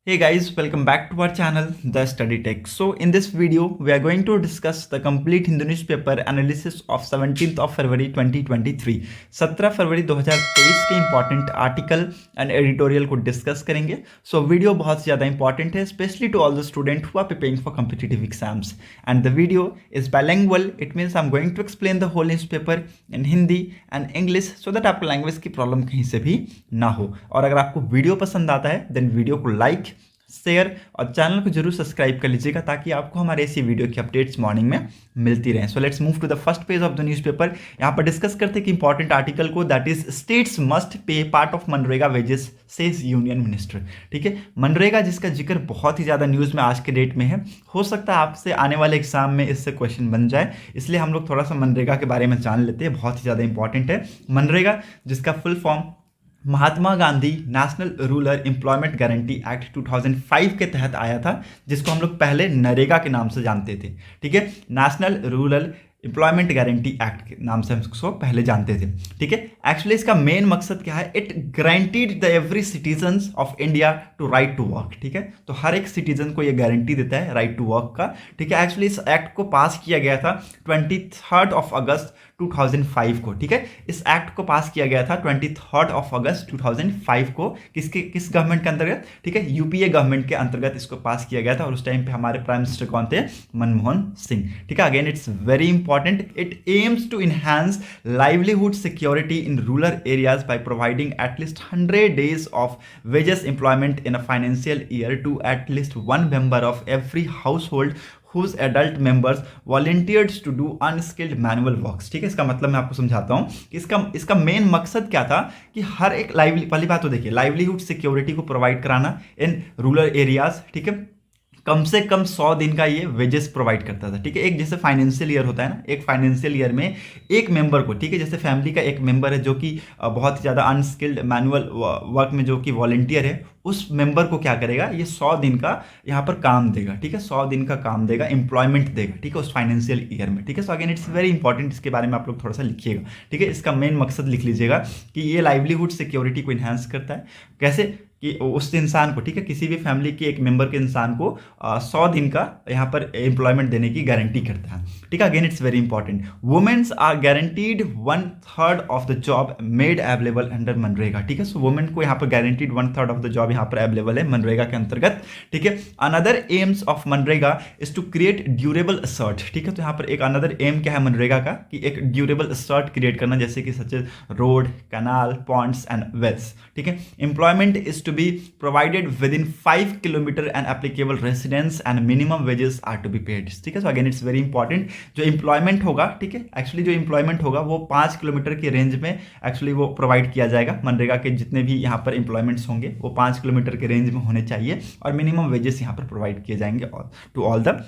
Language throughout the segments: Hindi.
Hey guys, welcome back to our channel, The Study Tech. So in this video, we are going to discuss the complete Hindu newspaper analysis of 17th of February 2023. 17 फरवरी 2023 के इंपॉर्टेंट आर्टिकल एंड एडिटोरियल को डिस्कस करेंगे. सो वीडियो बहुत ज़्यादा इंपॉर्टेंट है, specially to all the student who are preparing for competitive exams. And the video is bilingual. It means I am going to explain the whole newspaper in Hindi and English so that आपको लैंग्वेज की प्रॉब्लम कहीं से भी ना हो. और अगर आपको वीडियो पसंद आता है देन वीडियो को लाइक, शेयर और चैनल को जरूर सब्सक्राइब कर लीजिएगा ताकि आपको हमारे ऐसी वीडियो की अपडेट्स मॉर्निंग में मिलती रहें. So let's move to the first page of the newspaper. यहाँ पर डिस्कस करते हैं कि इंपॉर्टेंट आर्टिकल को, that is states must pay part of मनरेगा वेजेस सेज यूनियन मिनिस्टर. ठीक है, मनरेगा जिसका जिक्र बहुत ही ज़्यादा न्यूज़ में आज के डेट में है. हो सकता है आपसे आने वाले एग्जाम में इससे क्वेश्चन बन जाए, इसलिए हम लोग थोड़ा सा मनरेगा के बारे में जान लेते हैं. बहुत ही ज़्यादा इंपॉर्टेंट है मनरेगा, जिसका full form Mahatma Gandhi national rural employment guarantee act 2005 के तहत आया था, जिसको हम लोग पहले नरेगा के नाम से जानते थे. ठीक है, national rural employment guarantee act के नाम से हम इसको पहले जानते थे. ठीक है, एक्चुअली इसका मेन मकसद क्या है? It guaranteed the every citizen of India to right to work. ठीक है, तो हर एक सिटीजन को ये गारंटी देता है राइट टू वर्क का. ठीक है, एक्चुअली इस एक्ट को पास किया गया था 23 अगस्त 2005 को. ठीक है, इस एक्ट को पास किया गया था 23 अगस्त 2005 को. किस गवर्नमेंट के अंतर्गत? ठीक है, यूपीए गवर्नमेंट के अंतर्गत इसको पास किया गया था. और उस टाइम पे हमारे प्राइम मिनिस्टर कौन थे? मनमोहन सिंह. ठीक है, again it's very important. It aims to enhance livelihood security in rural areas by providing at least 100 days of wages employment in a financial year to at least one member of every household whose adult members volunteered to do unskilled manual works. ठीक है, इसका मतलब मैं आपको समझाता हूँ कि इसका मेन मकसद क्या था कि हर एक पहली बात तो देखिए, लाइवलीहुड सिक्योरिटी को प्रोवाइड कराना इन रूरल एरियाज. ठीक है, कम से कम 100 दिन का ये वेजेस प्रोवाइड करता था. ठीक है, एक जैसे फाइनेंशियल ईयर होता है ना, एक फाइनेंशियल ईयर में एक मेंबर को, ठीक है, जैसे फैमिली का एक मेंबर है जो कि बहुत ही ज़्यादा अनस्किल्ड मैनुअल वर्क में जो कि वॉलंटियर है, उस मेंबर को क्या करेगा? ये 100 दिन का यहाँ पर काम देगा. ठीक है, 100 दिन का काम देगा, एम्प्लॉयमेंट देगा. ठीक है, उस फाइनेंशियल ईयर में. ठीक है, so again it's very important. इसके बारे में आप लोग थोड़ा सा लिखिएगा. ठीक है, इसका मेन मकसद लिख लीजिएगा कि ये लाइवलीहुड सिक्योरिटी को इन्हांस करता है. कैसे? कि उस इंसान को, ठीक है, किसी भी फैमिली के एक मेंबर के इंसान को 100 दिन का यहाँ पर एम्प्लॉयमेंट देने की गारंटी करता है. ठीक है, again it's very important. Women's are guaranteed 1/3 of the job made available under मनरेगा. ठीक है, सो वुमेन को यहाँ पर गारंटीड 1/3 ऑफ द जॉब यहाँ पर अवेलेबल है मनरेगा के अंतर्गत. ठीक है, अनदर एम्स ऑफ मनरेगा is to create durable asset. ठीक है, तो यहाँ पर एक अनदर एम क्या है मनरेगा का? कि एक ड्यूरेबल असर्ट क्रिएट करना, जैसे कि such road, canal, ponds and wells. ठीक है, employment is to be provided within 5 kilometer and applicable residence and minimum wages are to be paid. ठीक है, so again it's very important. जो एम्प्लॉयमेंट होगा, ठीक है, एक्चुअली जो एम्प्लॉयमेंट होगा वो 5 किलोमीटर के रेंज में एक्चुअली वो प्रोवाइड किया जाएगा. मनरेगा के जितने भी यहाँ पर एम्प्लॉयमेंट्स होंगे वो 5 किलोमीटर के रेंज में होने चाहिए और मिनिमम वेजेस यहाँ पर प्रोवाइड किए जाएंगे टू ऑल द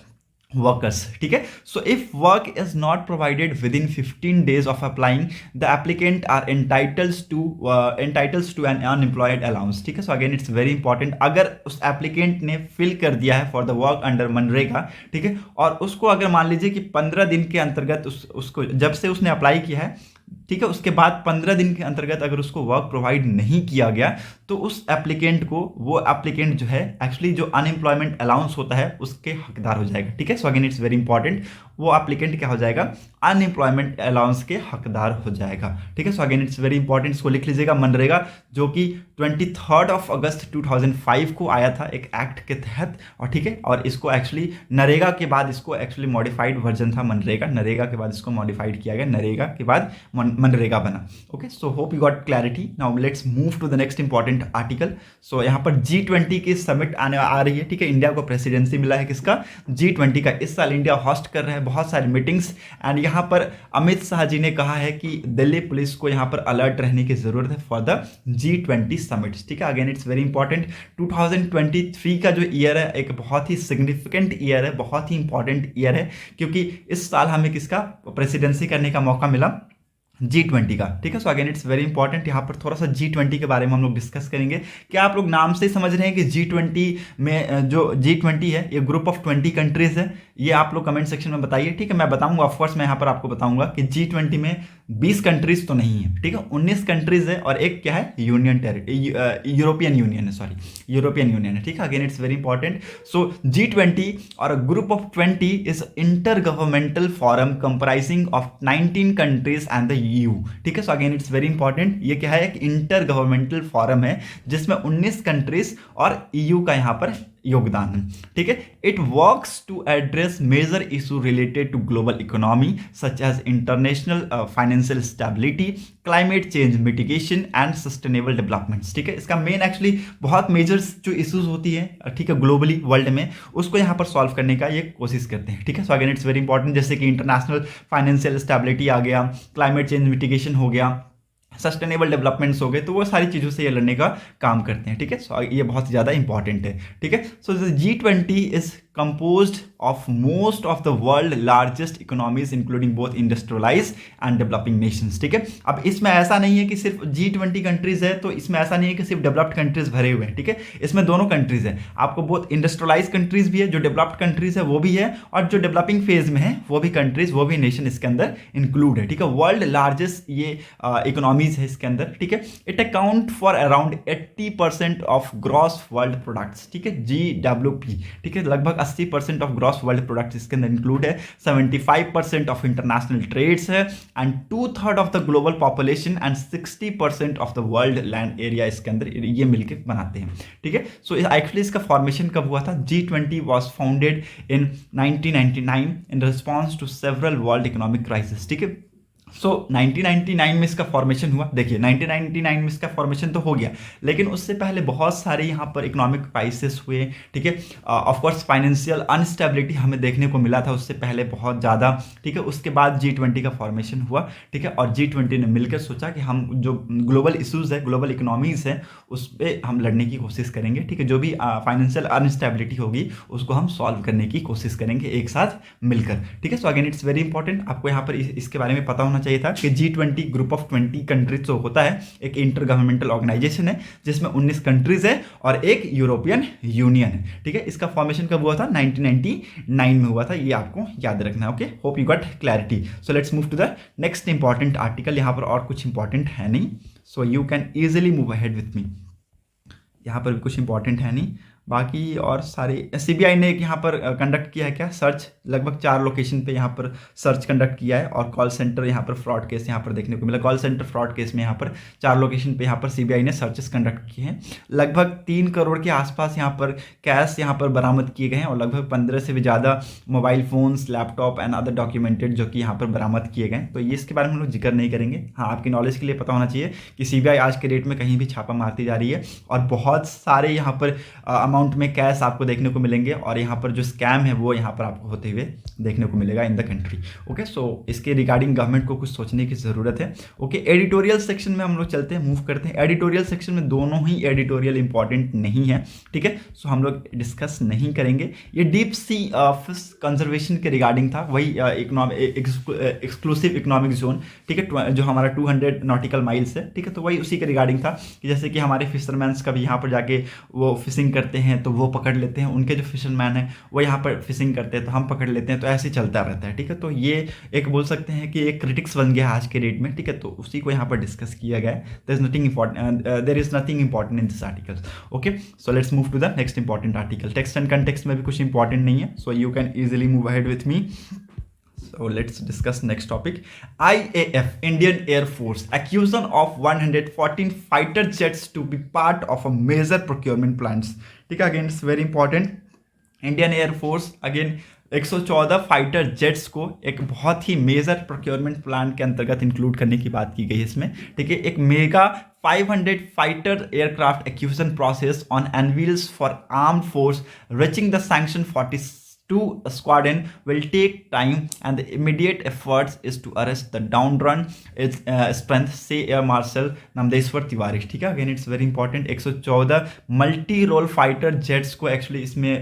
वर्कर्स. ठीक है, so if work is not provided within 15 days of applying the applicant are entitles to an unemployed allowance. ठीक है, so again it's very important. अगर उस एप्लीकेंट ने फिल कर दिया है फॉर द वर्क अंडर मनरेगा, ठीक है, और उसको अगर मान लीजिए कि 15 दिन के अंतर्गत उसको जब से उसने अप्लाई किया है, ठीक है, उसके बाद 15 दिन के अंतर्गत अगर उसको वर्क प्रोवाइड नहीं किया गया तो उस एप्लीकेंट को, वो एप्लीकेंट जो है एक्चुअली जो अनएम्प्लॉयमेंट अलाउंस होता है उसके हकदार हो जाएगा. ठीक है, so again it's very important. वो एप्लीकेंट क्या हो जाएगा? अनएम्प्लॉयमेंट अलाउंस के हकदार हो जाएगा. ठीक है, so again it's very important. इसको लिख लीजिएगा. मनरेगा जो कि 23 अगस्त 2005 को आया था एक एक्ट के तहत. और ठीक है, और इसको एक्चुअली नरेगा के बाद इसको एक्चुअली मॉडिफाइड वर्जन था मनरेगा. नरेगा के बाद इसको मॉडिफाइड किया गया, नरेगा के बाद मनरेगा बना. Okay, so hope you got clarity. Now let's move to the next important article. So यहाँ पर G20 की समिट आ रही है. ठीक है, इंडिया को प्रेसिडेंसी मिला है किसका? G20 का. इस साल इंडिया होस्ट कर रहा है बहुत सारी मीटिंग्स. एंड यहाँ पर अमित शाह जी ने कहा है कि दिल्ली पुलिस को यहाँ पर अलर्ट रहने की जरूरत है फॉर द G20 समिट. ठीक है, अगेन इट्स वेरी इंपॉर्टेंट. 2023 का जो ईयर है एक बहुत ही सिग्निफिकेंट ईयर है, बहुत ही इंपॉर्टेंट ईयर है, क्योंकि इस साल हमें किसका प्रेसिडेंसी करने का मौका मिला? G20 का. ठीक है, so again it's very important. यहाँ पर थोड़ा सा G20 के बारे में हम लोग डिस्कस करेंगे. क्या आप लोग नाम से ही समझ रहे हैं कि G20 में जो G20 है ये ग्रुप ऑफ 20 कंट्रीज है? ये आप लोग कमेंट सेक्शन में बताइए, ठीक है। मैं बताऊंगा, ऑफकोर्स मैं यहाँ पर आपको बताऊंगा कि G20 में 20 कंट्रीज तो नहीं है, ठीक है, 19 कंट्रीज है और एक क्या है, यूनियन टेरिटरी, यूरोपियन यूनियन है, सॉरी यूरोपियन यूनियन है, ठीक है। Again it's very important. So G20 और a group of 20 is inter governmental forum comprising of 19 countries and the EU, ठीक है। So again it's very important, ये क्या है, एक इंटर गवर्नमेंटल फोरम है जिसमें 19 कंट्रीज और EU का यहाँ पर योगदान है, ठीक है। It works to address major issue related to global economy such as international financial stability, climate change mitigation and sustainable developments, ठीक है। इसका मेन एक्चुअली बहुत मेजर जो इश्यूज होती है, ठीक है, ग्लोबली वर्ल्ड में, उसको यहाँ पर सॉल्व करने का ये कोशिश करते हैं, ठीक है। So again it's very important, जैसे कि इंटरनेशनल फाइनेंशियल स्टेबिलिटी आ गया, क्लाइमेट चेंज मिटिगेशन हो गया, सस्टेनेबल डेवलपमेंट्स हो गए, तो वो सारी चीज़ों से ये लड़ने का काम करते हैं, ठीक है। सो ये बहुत ज़्यादा इंपॉर्टेंट है, ठीक है। सो G20 is composed of most of the world largest economies including both industrialized and developing nations, ठीक है। अब इसमें ऐसा नहीं है कि सिर्फ G20 कंट्रीज है, तो इसमें ऐसा नहीं है कि सिर्फ डेवलप्ड कंट्रीज भरे हुए हैं, ठीक है। इसमें दोनों कंट्रीज है, आपको बहुत इंडस्ट्रियलाइज कंट्रीज भी है, जो डेवलप्ड कंट्रीज है वो भी है, और जो डेवलपिंग फेज में है वो भी कंट्रीज, वो भी नेशन इसके अंदर इंक्लूड है, ठीक है। वर्ल्ड लार्जेस्ट ये इकोनॉमीज है इसके अंदर, ठीक है। It account for around 80% of gross world products, ठीक है, GWP, ठीक है। लगभग 80% ऑफ ग्रॉस वर्ल्ड प्रोडक्ट्स इसके अंदर इंक्लूड है, 75% ऑफ इंटरनेशनल ट्रेड्स है, and 2/3 of the global population and 60% of the world land area इसके अंदर ये मिलकर बनाते हैं, ठीक है। सो एक्चुअली इसका फॉर्मेशन कब हुआ था? G20 was founded in 1999 in response to several world economic crisis, ठीक है। सो 1999 में इसका फॉर्मेशन हुआ। देखिए 1999 में इसका फॉर्मेशन तो हो गया, लेकिन उससे पहले बहुत सारे यहाँ पर इकोनॉमिक क्राइसिस हुए, ठीक है। ऑफ कोर्स फाइनेंशियल अनस्टेबिलिटी हमें देखने को मिला था उससे पहले बहुत ज़्यादा, ठीक है। उसके बाद G20 का फॉर्मेशन हुआ, ठीक है, और G20 ने मिलकर सोचा कि हम जो ग्लोबल इशूज़ है, ग्लोबल इकोनॉमीज़ है, उस पर हम लड़ने की कोशिश करेंगे, ठीक है। जो भी फाइनेंशियल अनस्टेबिलिटी होगी उसको हम सॉल्व करने की कोशिश करेंगे एक साथ मिलकर, ठीक है। So again it's very important, आपको यहाँ पर इसके बारे में पता होना चाहिए था कि G20 ग्रुप ऑफ 20 कंट्रीज जो होता है, एक इंटर गवर्नमेंटल ऑर्गेनाइजेशन है जिसमें 19 कंट्रीज है और एक यूरोपियन यूनियन है, ठीक है। इसका फॉर्मेशन कब हुआ था? 1999 में हुआ था, ये आपको याद रखना है। Okay, hope you got clarity. So let's move to the next important article. यहाँ पर और कुछ इंपॉर्टेंट है नहीं, so you can easily move ahead with me. यहाँ पर भी कुछ इंपॉर्टेंट है नहीं, बाकी और सारे CBI ने एक यहाँ पर कंडक्ट किया है क्या, सर्च, लगभग 4 लोकेशन पे यहाँ पर सर्च कंडक्ट किया है, और कॉल सेंटर यहाँ पर फ्रॉड केस यहाँ पर देखने को मिला। कॉल सेंटर फ्रॉड केस में यहाँ पर 4 लोकेशन पे यहाँ पर CBI ने सर्चेस कंडक्ट किए हैं। लगभग 3 करोड़ के आसपास यहाँ पर कैश यहाँ पर बरामद किए गए हैं, और लगभग 15 से भी ज़्यादा mobile phones, laptop and other documented जो कि यहाँ पर बरामद किए गए। तो ये इसके बारे में हम लोग जिक्र नहीं करेंगे। हाँ, आपकी नॉलेज के लिए पता होना चाहिए कि CBI आज के डेट में कहीं भी छापा मारती जा रही है, और बहुत सारे यहाँ पर अमाउंट में कैश आपको देखने को मिलेंगे, और यहाँ पर जो स्कैम है वो यहाँ पर आपको होते हुए देखने को मिलेगा इन द कंट्री। ओके, सो इसके रिगार्डिंग गवर्नमेंट को कुछ सोचने की ज़रूरत है। ओके, एडिटोरियल सेक्शन में हम लोग चलते हैं, मूव करते हैं। एडिटोरियल सेक्शन में दोनों ही एडिटोरियल इंपॉर्टेंट नहीं है, ठीक है। सो हम लोग डिस्कस नहीं करेंगे। ये डीप सी फिश कंजर्वेशन के रिगार्डिंग था, वही एक्सक्लूसिव इकोनॉमिक जोन, ठीक है, जो हमारा 200 नॉटिकल माइल्स है, ठीक है। तो वही उसी के रिगार्डिंग था कि जैसे कि हमारे फिशरमैन्स कभी यहाँ पर जाके वो फिशिंग करते हैं तो वो पकड़ लेते हैं, उनके जो फिशरमैन हैं वो यहाँ पर फिशिंग करते हैं तो हम पकड़ लेते हैं, तो ऐसे चलता रहता है, ठीक है। तो ये एक बोल सकते हैं कि एक क्रिटिक्स बन गया आज के डेट में, ठीक है। तो उसी को यहाँ पर डिस्कस किया गया है। There is nothing important in this article. Okay, so let's move to the next important article. Text and context में भी कुछ इंपॉर्टेंट नहीं है, so you can easily move ahead with me. So let's discuss next topic. IAF, Indian Air Force, accusation of 114 fighter jets to be part of a major procurement plans. ठीक है, again it's very important. Indian Air Force again 114 fighter jets को एक बहुत ही मेजर प्रोक्योरमेंट प्लान के अंतर्गत इंक्लूड करने की बात की गई है इसमें, ठीक है। एक mega 500 fighter aircraft acquisition process on anvils for armed force reaching the sanction 42 squadron will take time, and the immediate efforts is to arrest the downrun its strength, say Air Marshal Namdeshwar Tiwari, ठीक है। Again it's very important. 114 multi role fighter jets को एक्चुअली इसमें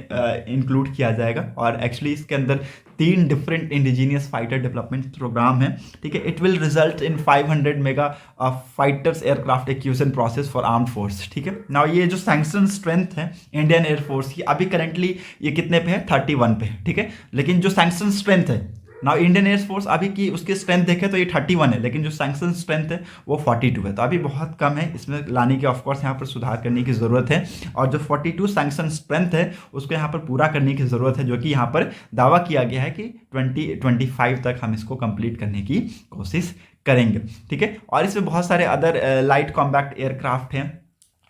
इंक्लूड किया जाएगा, और एक्चुअली इसके अंदर 3 different indigenous fighter development programme है, ठीक है। It will result in 500 mega fighters aircraft acquisition process for armed force, ठीक है ना। ये जो सैंक्शन स्ट्रेंथ है इंडियन एयरफोर्स की अभी करंटली ये कितने पे है, 31 पे है, ठीक है। लेकिन जो सैंक्शन स्ट्रेंथ है ना इंडियन एयरफोर्स अभी की उसकी स्ट्रेंथ देखें तो ये 31 है, लेकिन जो सैंक्शन स्ट्रेंथ है वो 42 है, तो अभी बहुत कम है। इसमें लाने की ऑफकोर्स यहाँ पर सुधार करने की ज़रूरत है, और जो 42 सैंक्शन स्ट्रेंथ है उसको यहाँ पर पूरा करने की ज़रूरत है, जो कि यहाँ पर दावा किया गया है कि 2025 तक हम इसको कंप्लीट करने की कोशिश करेंगे, ठीक है। और इसमें बहुत सारे अदर लाइट कॉम्बैक्ट एयरक्राफ्ट हैं,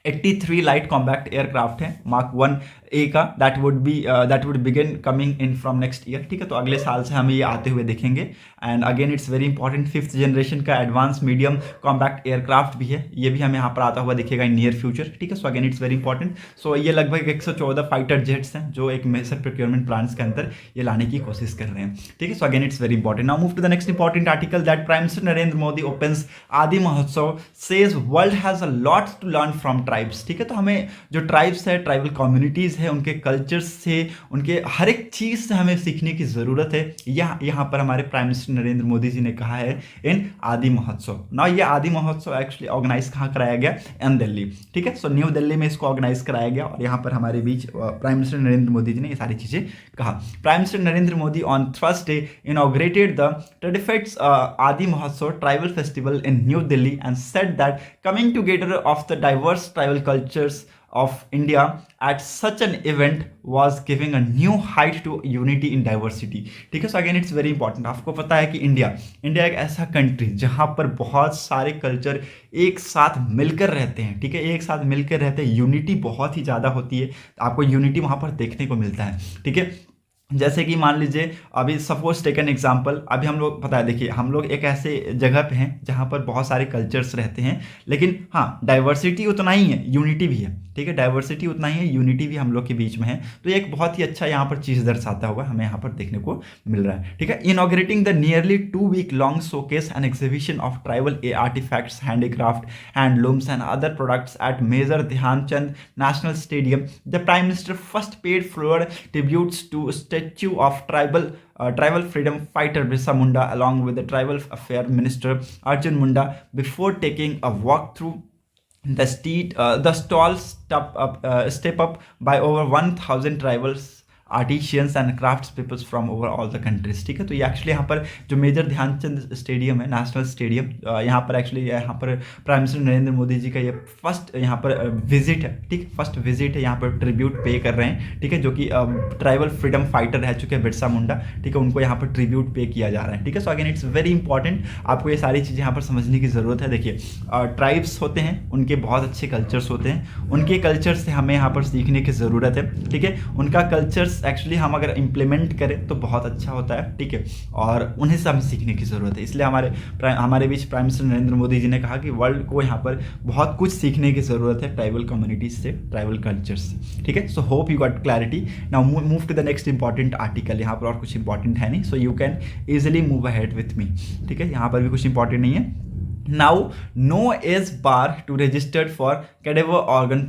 83 लाइट कॉम्बैक्ट एयरक्राफ्ट है मार्क 1A का, that would begin coming in from next year, ठीक है। तो अगले साल से हमें ये आते हुए देखेंगे। And again it's very important, 5th generation का एडवांस मीडियम कॉम्बैक्ट एयरक्राफ्ट भी है, ये भी हमें यहाँ पर आता हुआ दिखेगा इन नियर फ्यूचर, ठीक है। So again it's very important. So ये लगभग 114 फाइटर जेट्स हैं जो एक मेजर प्रोक्योरमेंट प्लान्स के अंदर ये लाने की कोशिश कर रहे हैं, ठीक है। So again it's very important. Now move to the next important article that prime minister Narendra Modi opens Aadi Mahotsav, says world has a lot to learn from tribes, ठीक है। तो हमें जो ट्राइब्स है, ट्राइबल कम्युनिटीज़ है, उनके कल्चर्स से, उनके हर एक चीज़ से हमें सीखने की ज़रूरत है। यहाँ पर हमारे प्राइम मिनिस्टर नरेंद्र मोदी जी ने कहा है इन आदि महोत्सव। ना ये आदि महोत्सव एक्चुअली ऑर्गेनाइज कहाँ कराया गया, इन दिल्ली, ठीक है। सो न्यू दिल्ली में इसको ऑर्गेनाइज कराया गया, और यहाँ पर हमारे बीच प्राइम मिनिस्टर नरेंद्र मोदी जी ने ये सारी चीज़ें कहा। Prime minister Narendra Modi on Thursday inaugurated the 35th आदि महोत्सव tribal festival in new Delhi and said that coming together of the diverse tribal cultures of India at such an event was giving a new height to unity in diversity, ठीक है। So again it's very important. आपको पता है कि इंडिया एक ऐसा कंट्री जहां पर बहुत सारे कल्चर एक साथ मिलकर रहते हैं, ठीक है, एक साथ मिलकर रहते हैं, यूनिटी बहुत ही ज़्यादा होती है, आपको यूनिटी वहां पर देखने को मिलता है, ठीक है। जैसे कि मान लीजिए अभी सपोज टेकन एग्जांपल, अभी हम लोग पता है, देखिए हम लोग एक ऐसे जगह पे हैं जहाँ पर बहुत सारे कल्चर्स रहते हैं, लेकिन हाँ डाइवर्सिटी उतना ही है, यूनिटी भी है, ठीक है। डाइवर्सिटी उतना ही है, यूनिटी भी हम लोग के बीच में है। तो ये एक बहुत ही अच्छा यहाँ पर चीज़ दर्शाता हुआ हमें यहाँ पर देखने को मिल रहा है, ठीक है। Inaugurating the nearly 2 week long showcase and exhibition of tribal artefacts, handicraft, handlooms and other products at major Dhyan Chand national stadium, the prime minister first paid floral tributes to statue of tribal freedom fighter Birsa Munda along with the tribal affair minister Arjun Munda before taking a walk through the stall step up by over 1,000 tribals artisans and crafts peoples from over all the countries, ठीक है। तो ये एक्चुअली यहाँ पर जो मेजर ध्यानचंद स्टेडियम है, नेशनल स्टेडियम, यहाँ पर एक्चुअली यहाँ पर प्राइम मिनिस्टर नरेंद्र मोदी जी का ये फर्स्ट यहाँ पर विजिट है, ठीक, फर्स्ट विजिट है, यहाँ पर ट्रिब्यूट पे कर रहे हैं, ठीक है, जो कि ट्राइबल फ्रीडम फाइटर रह चुके हैं बिरसा मुंडा, ठीक है, उनको यहाँ पर ट्रिब्यूट पे किया जा रहा है, ठीक है। So again it's very important, आपको ये सारी चीज़ें यहाँ पर समझने की ज़रूरत है। देखिए ट्राइब्स होते हैं, उनके बहुत अच्छे कल्चर्स होते हैं, उनके कल्चर से हमें यहाँ पर सीखने की ज़रूरत है, ठीक है। उनका कल्चर्स एक्चुअली हम अगर इम्प्लीमेंट करें तो बहुत अच्छा होता है, ठीक है, और उन्हें से हमें सीखने की ज़रूरत है। इसलिए हमारे बीच प्राइम मिनिस्टर नरेंद्र मोदी जी ने कहा कि वर्ल्ड को यहाँ पर बहुत कुछ सीखने की ज़रूरत है ट्राइबल कम्युनिटीज से, ट्राइबल कल्चर्स से, ठीक है। So hope you got clarity. Now move to the next important article. यहाँ पर और कुछ इंपॉर्टेंट है नहीं, so you can easily move ahead with me, ठीक है। यहाँ पर भी कुछ इंपॉर्टेंट नहीं है। Now no age bar to registered for cadaver organ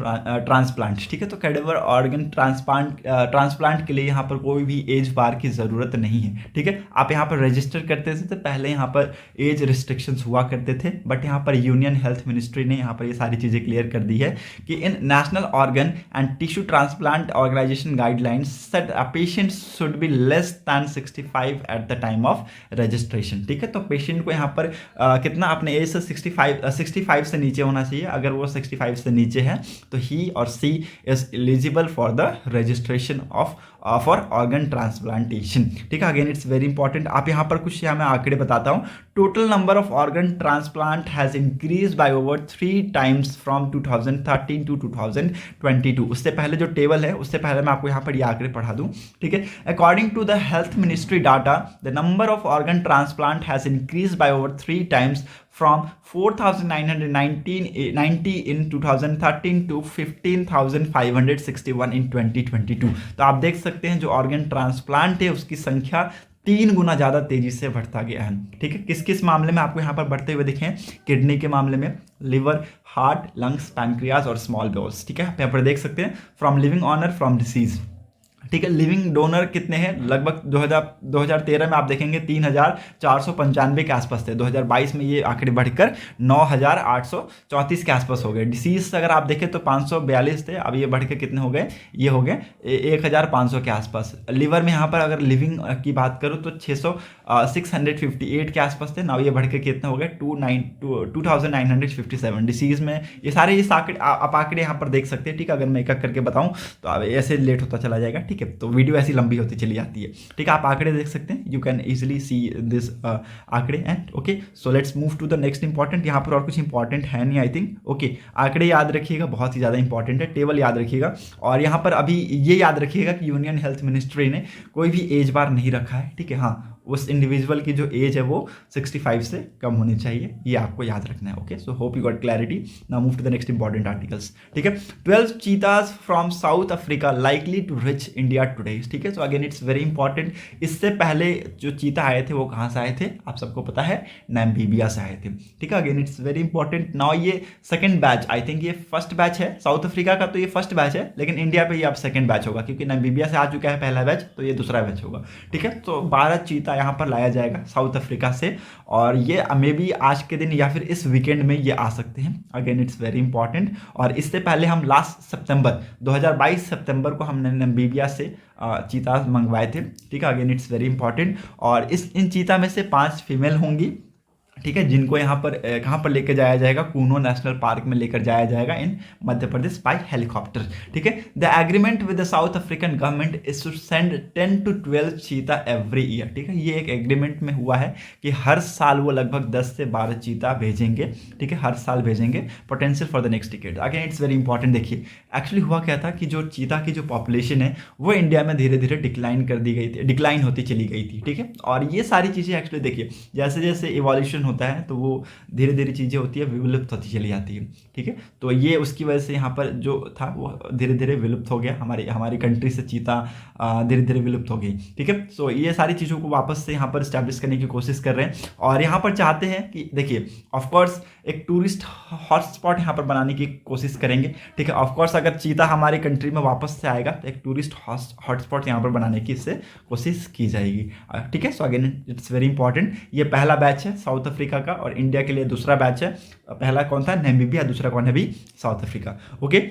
transplant, ठीक है। तो कैडेवर ऑर्गन ट्रांसप्लांट के लिए यहाँ पर कोई भी एज बार की ज़रूरत नहीं है, ठीक है। आप यहाँ पर रजिस्टर करते थे तो पहले यहाँ पर एज रिस्ट्रिक्शंस हुआ करते थे, बट यहाँ पर यूनियन हेल्थ मिनिस्ट्री ने यहाँ पर ये सारी चीज़ें क्लियर कर दी है कि in national organ and tissue transplant organisation guidelines set a patient should be less than 65 at the time of registration, ठीक है। तो पेशेंट को यहाँ पर कितना अपने एज से 65 से नीचे होना चाहिए। अगर वो 65 से नीचे है तो he or she is eligible for the registration of for organ transplantation, ठीक है। Again it's very important. आप यहाँ पर कुछ मैं आंकड़े बताता हूँ। Total number of organ transplant has increase by over 3 times from 2013 to 2022। उससे पहले जो टेबल है, उससे पहले मैं आपको यहाँ पर ये आंकड़े पढ़ा दूँ, ठीक है। According to the health ministry data, the number of organ transplant has increase by over 3 times from 4,990 in 2013 to 15,561 in 2022। तो आप देख सकते हैं जो ऑर्गन ट्रांसप्लांट है उसकी संख्या 3 गुना ज़्यादा तेजी से बढ़ता गया है, ठीक है। किस किस मामले में आपको यहाँ पर बढ़ते हुए दिखे? किडनी के मामले में, लिवर, हार्ट, लंग्स, पैंक्रियाज और स्मॉल बाउल्स, ठीक है। आप यहाँ पर देख सकते हैं from living donor from deceased, ठीक है। लिविंग डोनर कितने हैं, लगभग 2013 में आप देखेंगे 3,495 के आसपास थे। 2022 में ये आंकड़े बढ़कर 9,834 के आसपास हो गए। डिसीज अगर आप देखें तो 542 थे, अब ये बढ़ के कितने हो गए, ये हो गए 1,500 के आसपास। लिवर में यहाँ पर अगर लिविंग की बात करूँ तो 658 के आसपास थे, ना ये बढ़ के कितने हो गए 2,957। डिसीज में ये सारे इस आंकड़े आप आंकड़े यहाँ पर देख सकते हैं। ठीक है, अगर मैं एक एक करके बताऊँ तो अब ऐसे लेट होता चला जाएगा। ठीक है, तो वीडियो ऐसी लंबी होती चली जाती है। ठीक है, आप आंकड़े देख सकते हैं, you can easily see this आंकड़े and okay. So let's move to the next important. यहाँ पर और कुछ इंपॉर्टेंट है नहीं आई थिंक। ओके, आंकड़े याद रखिएगा, बहुत ही ज़्यादा इंपॉर्टेंट है। टेबल याद रखिएगा, और यहाँ पर अभी ये याद रखिएगा कि यूनियन हेल्थ मिनिस्ट्री ने कोई भी एज बार नहीं रखा है। ठीक है, हाँ, उस इंडिविजुअल की जो एज है वो 65 से कम होनी चाहिए, ये आपको याद रखना है। Okay, so hope you got clarity. Now move to the next important articles. ठीक है, 12 cheetahs from South Africa likely to reach India today. ठीक है, so again it's very important. इससे पहले जो चीता आए थे वो कहाँ से आए थे, आप सबको पता है, नामीबिया से आए थे। ठीक है, again it's very important. Now ये सेकंड बैच, आई थिंक ये फर्स्ट बैच है साउथ अफ्रीका का, तो ये फर्स्ट बैच है, लेकिन इंडिया पे ये अब सेकंड बैच होगा, क्योंकि नामीबिया से आ चुका है पहला बैच, तो ये दूसरा बैच होगा। ठीक है, तो 12 चीता यहाँ पर लाया जाएगा साउथ अफ्रीका से, और ये मे बी आज के दिन या फिर इस वीकेंड में ये आ सकते हैं। Again it's very important. और इससे पहले हम लास्ट सितंबर 2022 सितंबर को हमने नामीबिया से चीता मंगवाए थे। ठीक है, अगेन इट्स वेरी इंपॉर्टेंट। और इन चीता में से 5 फीमेल होंगी। ठीक है, जिनको यहाँ पर कहाँ पर लेकर जाया जाएगा, कूनो नेशनल पार्क में लेकर जाया जाएगा इन मध्य प्रदेश बाय हेलीकॉप्टर। ठीक है, the agreement with the South African government is to send 10 to 12 चीता एवरी ईयर। ठीक है, ये एक एग्रीमेंट में हुआ है कि हर साल वो लगभग 10 से 12 चीता भेजेंगे। ठीक है, हर साल भेजेंगे, potential for the next decade. Again it's very important. देखिए, एक्चुअली हुआ क्या था कि जो चीता की जो पॉपुलेशन है वो इंडिया में धीरे धीरे डिक्लाइन कर दी गई थी, डिक्लाइन होती चली गई थी। ठीक है, और ये सारी चीज़ें एक्चुअली देखिए, जैसे जैसे इवोल्यूशन होता है तो वो धीरे धीरे चीज़ें होती है, विलुप्त होती चली जाती है। ठीक है, तो ये उसकी वजह से यहाँ पर जो था वो धीरे धीरे विलुप्त हो गया, हमारी कंट्री से चीता धीरे धीरे विलुप्त हो गई। ठीक है, सो ये सारी चीज़ों को वापस से यहाँ पर स्टैब्लिश करने की कोशिश कर रहे हैं, और यहाँ पर चाहते हैं कि देखिए, ऑफकोर्स एक टूरिस्ट हॉटस्पॉट यहाँ पर बनाने की कोशिश करेंगे। ठीक है, ऑफकोर्स अगर चीता हमारी कंट्री में वापस से आएगा तो एक टूरिस्ट हॉटस्पॉट यहाँ पर बनाने की इससे कोशिश की जाएगी। ठीक है, so again it's very important. ये पहला बैच है साउथ अफ्रीका का, और इंडिया के लिए दूसरा बैच है। पहला कौन था, नामीबिया, दूसरा कौन है भी, south Africa. Okay,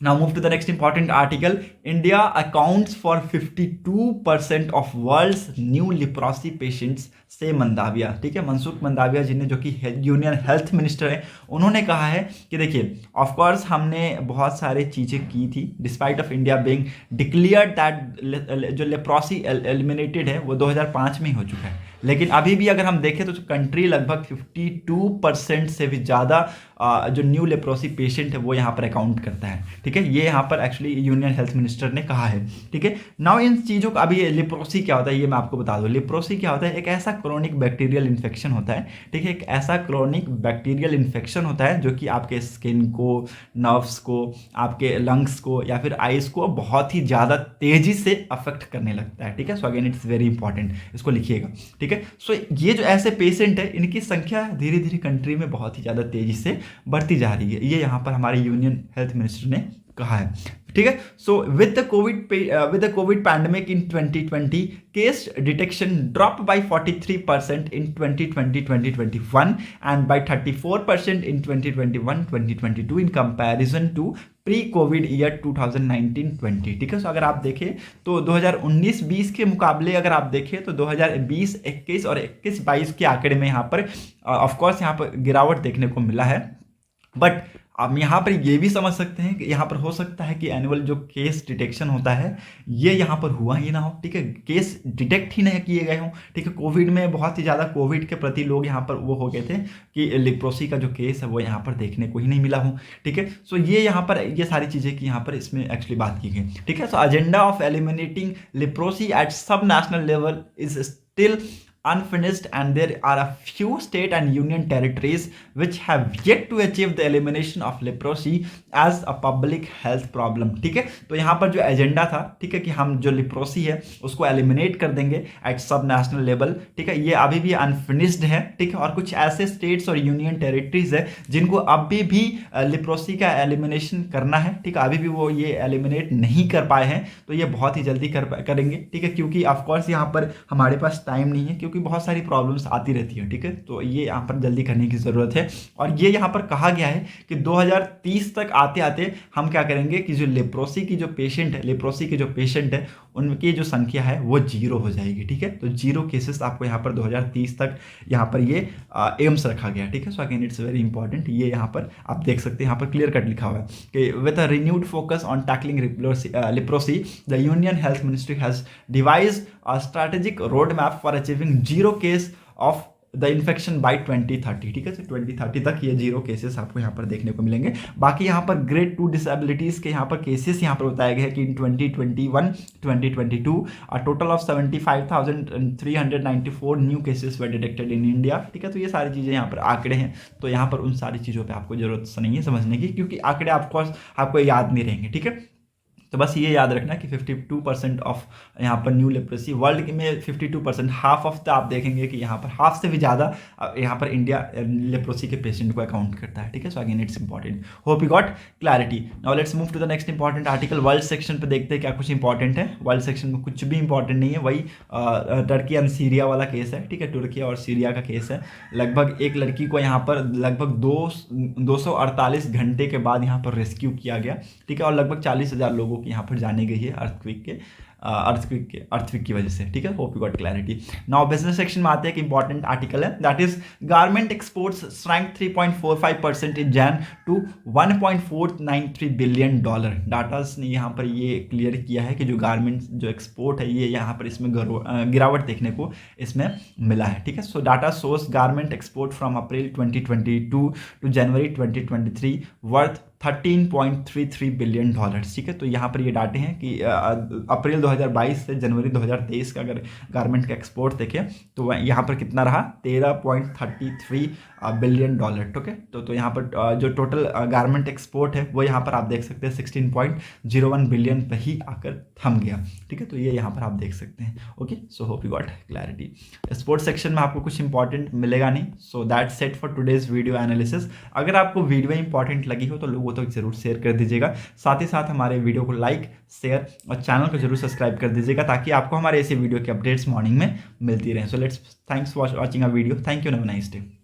now move to the next important article. India accounts for 52% of world's new leprosy patients, से मंदाविया। ठीक है, मनसुख मंदाविया जी ने, जो कि यूनियन हेल्थ मिनिस्टर है, उन्होंने कहा है कि देखिए, ऑफ कोर्स हमने बहुत सारी चीज़ें की थी, despite of India being declared that जो लेप्रोसी एलिमिनेटेड है वो 2005 में ही हो चुका है, लेकिन अभी भी अगर हम देखें तो कंट्री लगभग 52% से भी ज़्यादा जो न्यू लेप्रोसी पेशेंट है वो यहाँ पर अकाउंट करता है। ठीक है, ये यहाँ पर एक्चुअली यूनियन हेल्थ मिनिस्टर ने कहा है। ठीक है, नाउ इन चीज़ों का, अभी लेप्रोसी क्या होता है ये मैं आपको बता दूँ। लेप्रोसी क्या होता है, एक ऐसा क्रोनिक बैक्टीरियल इन्फेक्शन होता है। ठीक है, एक ऐसा क्रोनिक बैक्टीरियल इन्फेक्शन होता है जो कि आपके स्किन को, नर्व्स को, आपके लंग्स को या फिर आइज़ को बहुत ही ज़्यादा तेज़ी से अफेक्ट करने लगता है। ठीक है, so again it's very important, इसको लिखिएगा। ठीक है, सो ये जो ऐसे पेशेंट है इनकी संख्या धीरे धीरे कंट्री में बहुत ही ज़्यादा तेज़ी से बढ़ती जा रही है, ये यहाँ पर हमारे यूनियन हेल्थ मिनिस्टर ने कहा है। ठीक है, so with the covid pandemic in 2020 case detection drop by 43% in 2020-2021 and by 34% in 2021-2022 in comparison to pre covid year 2019-20। ठीक है, सो अगर आप देखें तो 2019-20 के मुकाबले अगर आप देखें तो 2020-21 और 21-22 के आंकड़े में यहाँ पर ऑफकोर्स यहाँ पर गिरावट देखने को मिला है। बट आप यहाँ पर ये भी समझ सकते हैं कि यहाँ पर हो सकता है कि एनुअल जो केस डिटेक्शन होता है ये यहाँ पर हुआ ही ना हो। ठीक है, केस डिटेक्ट ही नहीं किए गए हों। ठीक है, कोविड में बहुत ही ज़्यादा कोविड के प्रति लोग यहाँ पर वो हो गए थे कि लेप्रोसी का जो केस है वो यहाँ पर देखने को ही नहीं मिला हो। ठीक है, सो ये यहाँ पर ये सारी चीज़ें की यहाँ पर इसमें एक्चुअली बात की गई। ठीक है, so agenda of eliminating leprosy at sub national level is still unfinished, and there are a few state and union territories which have yet to achieve the elimination of leprosy as a public health problem। ठीक है, तो यहाँ पर जो एजेंडा था, ठीक है, कि हम जो लेप्रोसी है उसको एलिमिनेट कर देंगे एट सब नेशनल लेवल, ठीक है, ये अभी भी अनफिनिश्ड है। ठीक है, और कुछ ऐसे स्टेट्स और यूनियन टेरिटरीज है जिनको अभी भी लेप्रोसी का एलिमिनेशन करना है। ठीक है, अभी भी वो ये एलिमिनेट नहीं कर पाए हैं, तो ये बहुत ही जल्दी करेंगे। ठीक है, क्योंकि ऑफकोर्स यहाँ पर हमारे पास टाइम नहीं है, क्योंकि बहुत सारी प्रॉब्लम्स आती रहती है। ठीक है, तो ये यहाँ पर जल्दी करने की ज़रूरत है। और ये यहाँ पर कहा गया है कि 2030 तक आते आते हम क्या करेंगे कि जो लेप्रोसी की जो पेशेंट है उनकी जो संख्या है वो 0 हो जाएगी। ठीक है, तो 0 केसेस आपको यहाँ पर 2030 तक यहाँ पर ये एम्स रखा गया। ठीक है, so again it's very important. ये यहाँ पर आप देख सकते हैं, यहाँ पर क्लियर कट लिखा हुआ है कि with a renewed focus on tackling leprosy the union health ministry has devised a strategic road map for achieving 0 case of the infection by 2030। ठीक है, तो 2030 तक ये 0 केसेस आपको यहाँ पर देखने को मिलेंगे। बाकी यहाँ पर ग्रेड 2 डिसेबिलिटीज़ के यहाँ पर केसेस यहाँ पर बताया गया है कि इन 2021-2022 a total of 75,394 new cases were detected in India. ठीक है, तो ये सारी चीज़ें यहाँ पर आंकड़े हैं, तो यहाँ पर उन सारी चीज़ों पर आपको जरूरत नहीं है समझने की, क्योंकि आंकड़े आपको याद नहीं रहेंगे। ठीक है, तो बस ये याद रखना कि 52% ऑफ यहाँ पर न्यू लेप्रोसी वर्ल्ड में 52%, हाफ ऑफ द आप देखेंगे कि यहाँ पर हाफ से भी ज़्यादा यहाँ पर इंडिया लेप्रोसी के पेशेंट को अकाउंट करता है। ठीक है, so again it's important. Hope you got clarity. Now let's move to the next important article. World section पे देखते हैं क्या कुछ इंपॉर्टेंट है। वर्ल्ड सेक्शन में कुछ भी इंपॉर्टेंट नहीं है, वही टर्की एंड सीरिया वाला केस है। ठीक है, तुर्की और सीरिया का केस है। लगभग एक लड़की को यहाँ पर लगभग 248 घंटे के बाद यहाँ पर रेस्क्यू किया गया। ठीक है, और लगभग 40,000 लोगों की यहाँ पर जाने गई है अर्थक्विक की वजह से। ठीक है, hope you got clarity. Now business section में आते हैं कि इंपॉर्टेंट आर्टिकल है, that is garment exports shrank 3.45% in Jan to $1.493 billion. डाटास ने यहाँ पर ये क्लियर किया है कि जो गारमेंट जो एक्सपोर्ट है ये यहाँ पर इसमें गिरावट देखने को इसमें मिला है। ठीक है, so data source garment export from April 2022 to January 2023 worth $13.33 billion. ठीक है, तो यहाँ पर ये डाटे हैं कि अप्रैल 2022 से जनवरी 2023 का अगर गारमेंट का एक्सपोर्ट देखें तो यहाँ पर कितना रहा, $13.33 बिलियन। ठीक है, तो यहाँ पर जो टोटल गारमेंट एक्सपोर्ट है वो यहाँ पर आप देख सकते हैं 16.01 बिलियन पे ही आकर थम गया। ठीक है, तो ये यहाँ पर आप देख सकते हैं। Okay, so hope you got clarity. Sports section में आपको कुछ इंपॉर्टेंट मिलेगा नहीं, so that's set for today's video analysis. अगर आपको वीडियो इंपॉर्टेंट लगी हो तो लोगों तक तो जरूर शेयर कर दीजिएगा, साथ ही साथ हमारे वीडियो को लाइक, शेयर और चैनल को जरूर सब्सक्राइब कर दीजिएगा, ताकि आपको हमारे ऐसे वीडियो के अपडेट्स मॉर्निंग में मिलती रहे। So let's thanks for watching a video. Thank you, have a nice day.